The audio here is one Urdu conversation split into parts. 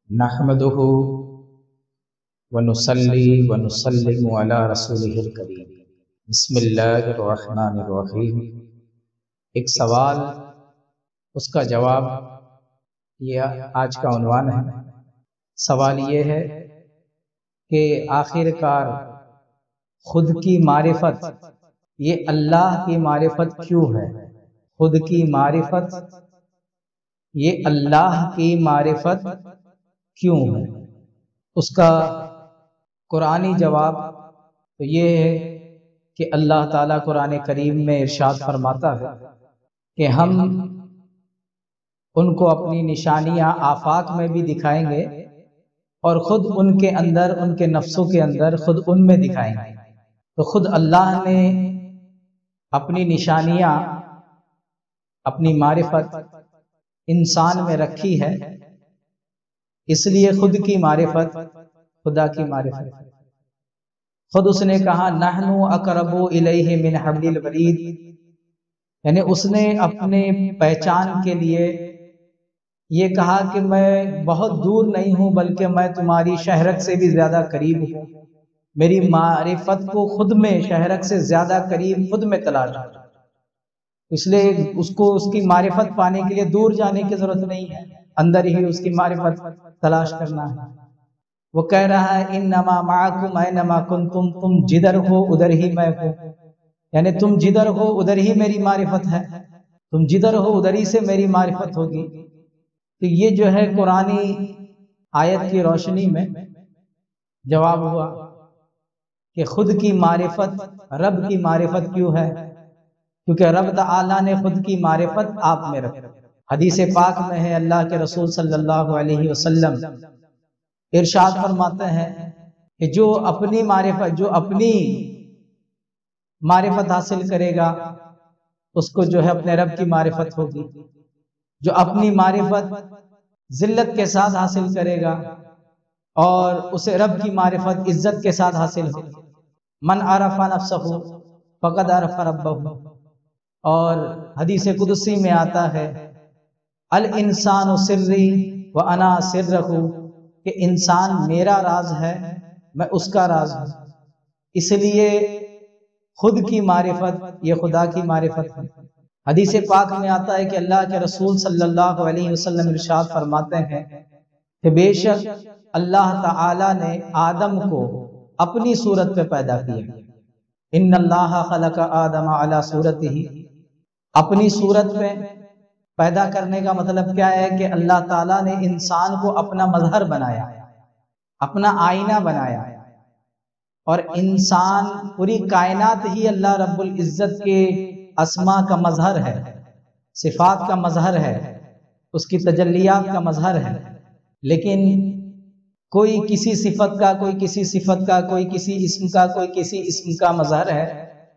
نحمدہ ونصلی ونسلم علی رسولہ الکریم۔ بسم اللہ الرحمن الرحیم۔ ایک سوال، اس کا جواب، یہ آج کا عنوان ہے۔ سوال یہ ہے کہ آخر کار خود کی معرفت، یہ اللہ کی معرفت کیوں ہے؟ خود کی معرفت، یہ اللہ کی معرفت کیوں ہے؟ اس کا قرآنی جواب تو یہ ہے کہ اللہ تعالیٰ قرآن کریم میں ارشاد فرماتا ہے کہ ہم ان کو اپنی نشانیاں آفاق میں بھی دکھائیں گے اور خود ان کے اندر، ان کے نفسوں کے اندر خود ان میں دکھائیں گے۔ تو خود اللہ نے اپنی نشانیاں، اپنی معرفت انسان میں رکھی ہے، اس لیے خود کی معرفت خدا کی معرفت۔ خود اس نے کہا نحن اقرب الیہ من حبل الورید، یعنی اس نے اپنے پہچان کے لیے یہ کہا کہ میں بہت دور نہیں ہوں بلکہ میں تمہاری شہرت سے بھی زیادہ قریب ہوں۔ میری معرفت کو خود میں شہرت سے زیادہ قریب خود میں تلاش ہے، اس لیے اس کو اس کی معرفت پانے کے لیے دور جانے کی ضرورت نہیں ہے، اندر ہی اس کی معرفت تلاش کرنا ہے۔ وہ کہہ رہا ہے انما معکم اینما کنتم، تم جدھر ہو ادھر ہی میں ہوں، یعنی تم جدھر ہو ادھر ہی میری معرفت ہے، تم جدھر ہو ادھر ہی سے میری معرفت ہوگی۔ تو یہ جو ہے قرآنی آیت کی روشنی میں جواب ہوا کہ خود کی معرفت، رب کی معرفت کیوں ہے؟ کیونکہ رب تعالیٰ نے خود کی معرفت آپ میں رکھی۔ حدیث پاک میں ہے، اللہ کے رسول صلی اللہ علیہ وسلم ارشاد فرماتے ہیں کہ جو اپنی معرفت حاصل کرے گا اس کو جو ہے اپنے رب کی معرفت ہوگی۔ جو اپنی معرفت ذلت کے ساتھ حاصل کرے گا اور اسے رب کی معرفت عزت کے ساتھ حاصل ہوگی۔ من عرف نفسہ فقد عرف ربہ، اور حدیث قدسی میں آتا ہے الانسان سری وانا سرہ، کہ انسان میرا راز ہے، میں اس کا راز ہوں۔ اس لیے خود کی معرفت یہ خدا کی معرفت ہے۔ حدیث پاک میں آتا ہے کہ اللہ کے رسول صلی اللہ علیہ وسلم ارشاد فرماتے ہیں کہ بے شک اللہ تعالی نے آدم کو اپنی صورت پہ پیدا کیا۔ ان اللہ خلق آدم علی صورتہ، اپنی صورت پہ پیدا کرنے کا مطلب کیا ہے کہ اللہ تعالیٰ نے انسان کو اپنا مظہر بنایا، اپنا آئینہ بنایا، اور انسان پوری کائنات ہی اللہ رب العزت کے اسماء کا مظہر ہے، صفات کا مظہر ہے، اس کی تجلیات کا مظہر ہے۔ لیکن کوئی کسی صفت کا، کوئی کسی صفت کا، کوئی کسی اسم کا، کوئی کسی اسم کا مظہر ہے،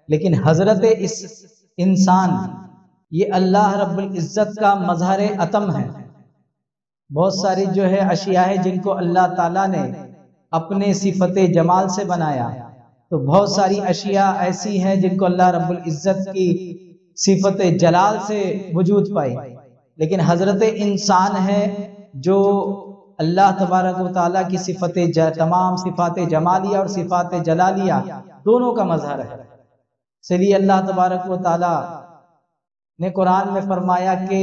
لیکن حضرت اس انسان یہ اللہ رب العزت کا مظہر عتم ہے۔ بہت ساری جو ہے اشیاء ہے جن کو اللہ تعالیٰ نے اپنے صفت جمال سے بنایا، تو بہت ساری اشیاء ایسی ہیں جن کو اللہ رب العزت کی صفت جلال سے وجود پائی، لیکن حضرت انسان ہے جو اللہ تبارک و تعالیٰ کی تمام صفات جمالیہ اور صفات جلالیہ دونوں کا مظہر ہے۔ اس لیے اللہ تبارک و تعالیٰ نے قرآن میں فرمایا کہ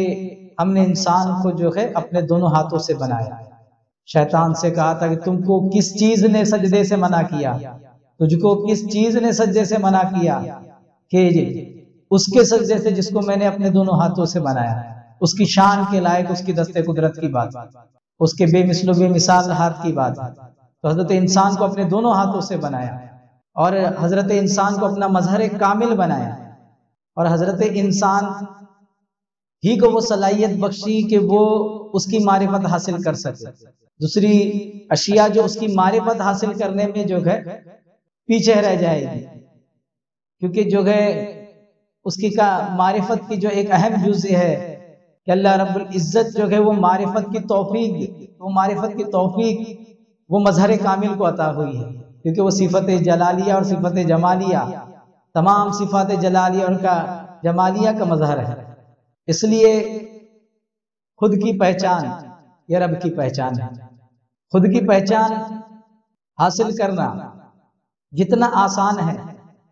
ہم نے انسان کو جو ہے اپنے دونوں ہاتھوں سے بنایا۔ شیطان سے کہا تھا کہ تم کو کس چیز نے سجدے سے منع کیا، تجھ کو کس چیز نے سجدے سے منع کیا؟ کہ اس کے سجدے سے جس کو میں نے اپنے دونوں ہاتھوں سے بنایا، اس کی شان کے لائق، اس کی دست قدرت کی بات، اس کے بے مثل و بے مثال ہاتھ کی بات۔ تو حضرت انسان کو اپنے دونوں ہاتھوں سے بنایا اور حضرت انسان کو اپنا مظہر کامل بنایا، اور حضرت انسان ہی کو وہ صلاحیت بخشی کہ وہ اس کی معرفت حاصل کر سکے۔ دوسری اشیاء جو اس کی معرفت حاصل کرنے میں جو ہے پیچھے رہ جائے گی، کیونکہ جو ہے اس کی معرفت کی جو ایک اہم جزء ہے کہ اللہ رب العزت جو ہے وہ معرفت کی توفیق وہ مظہر کامل کو عطا ہوئی ہے، کیونکہ وہ صفت جلالیہ اور صفت جمالیہ، تمام صفات جلالیہ اور جمالیہ کا مظہر ہے۔ اس لیے خود کی پہچان یہ رب کی پہچان ہے۔ خود کی پہچان حاصل کرنا جتنا آسان ہے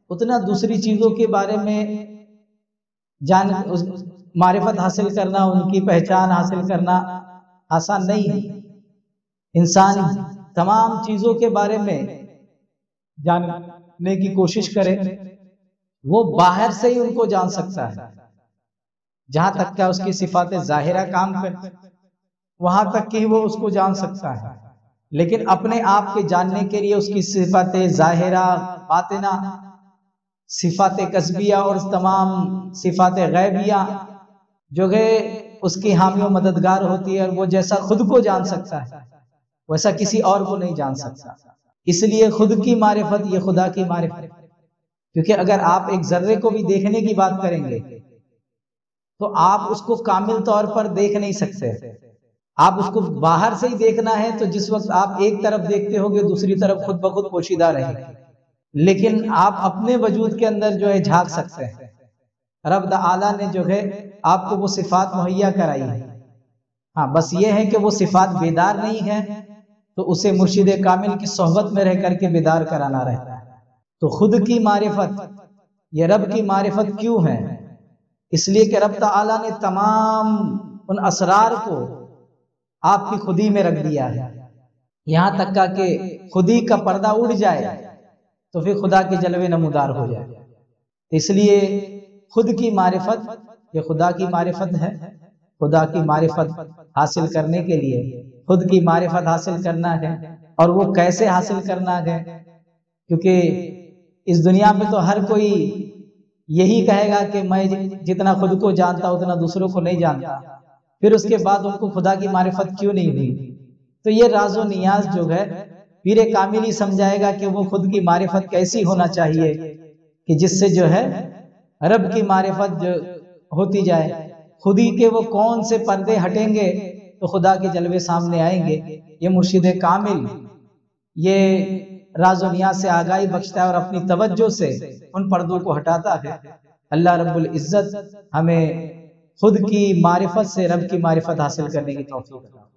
اتنا دوسری چیزوں کے بارے میں معرفت حاصل کرنا، ان کی پہچان حاصل کرنا آسان نہیں ہے۔ انسان تمام چیزوں کے بارے میں جاننے کی کوشش کرے، وہ باہر سے ہی ان کو جان سکتا ہے، جہاں تک کہ اس کی صفات ظاہرہ کام کرے وہاں تک کہ وہ اس کو جان سکتا ہے، لیکن اپنے آپ کے جاننے کے لیے اس کی صفات ظاہرہ، باطنہ، صفات قصبیہ اور تمام صفات غیبیہ جو ہے اس کی حامی و مددگار ہوتی ہے، اور وہ جیسا خود کو جان سکتا ہے ویسا کسی اور کو نہیں جان سکتا۔ اس لیے خود کی معرفت یہ خدا کی معرفت، کیونکہ اگر آپ ایک ذرے کو بھی دیکھنے کی بات کریں گے تو آپ اس کو کامل طور پر دیکھ نہیں سکتے، آپ اس کو باہر سے ہی دیکھنا ہے تو جس وقت آپ ایک طرف دیکھتے ہوگے دوسری طرف خود بخود پوشیدہ رہے گی، لیکن آپ اپنے وجود کے اندر جو ہے جھانک سکتے ہیں۔ رب تعالیٰ نے جو ہے آپ کو وہ صفات مہیا کرائی ہے، ہاں بس یہ ہے کہ وہ صفات بیدار نہیں ہے تو اسے مرشد کامل کی صحبت میں رہ کر کے بیدار کرانا رہتا ہے۔ تو خود کی معرفت یہ رب کی معرفت کیوں ہے؟ اس لیے کہ رب تعالیٰ نے تمام ان اسرار کو آپ کی خودی میں رکھ دیا ہے، یہاں تک کہ خودی کا پردہ اڑ جائے تو پھر خدا کے جلوے نمودار ہو جائے۔ اس لیے خود کی معرفت یہ خدا کی معرفت ہے۔ خدا کی معرفت حاصل کرنے کے لیے خود کی معرفت حاصل کرنا ہے، اور وہ کیسے حاصل کرنا ہے؟ کیونکہ اس دنیا میں تو ہر کوئی یہی کہے گا کہ میں جتنا خود کو جانتا اتنا دوسروں کو نہیں جانتا، پھر اس کے بعد ان کو خدا کی معرفت کیوں نہیں ہوئی؟ تو یہ راز و نیاز جو ہے پیر کامل ہی سمجھائے گا کہ وہ خود کی معرفت کیسی ہونا چاہیے کہ جس سے جو ہے رب کی معرفت جو ہوتی جائے، خود ہی کے وہ کون سے پردے ہٹیں گے تو خدا کے جلوے سامنے آئیں گے۔ یہ مرشد کامل یہ راز و نیاز سے آگاہی بخشتا ہے اور اپنی توجہ سے ان پردوں کو ہٹاتا ہے۔ اللہ رب العزت ہمیں خود کی معرفت سے رب کی معرفت حاصل کرنے کی توفیق عطا فرمائے۔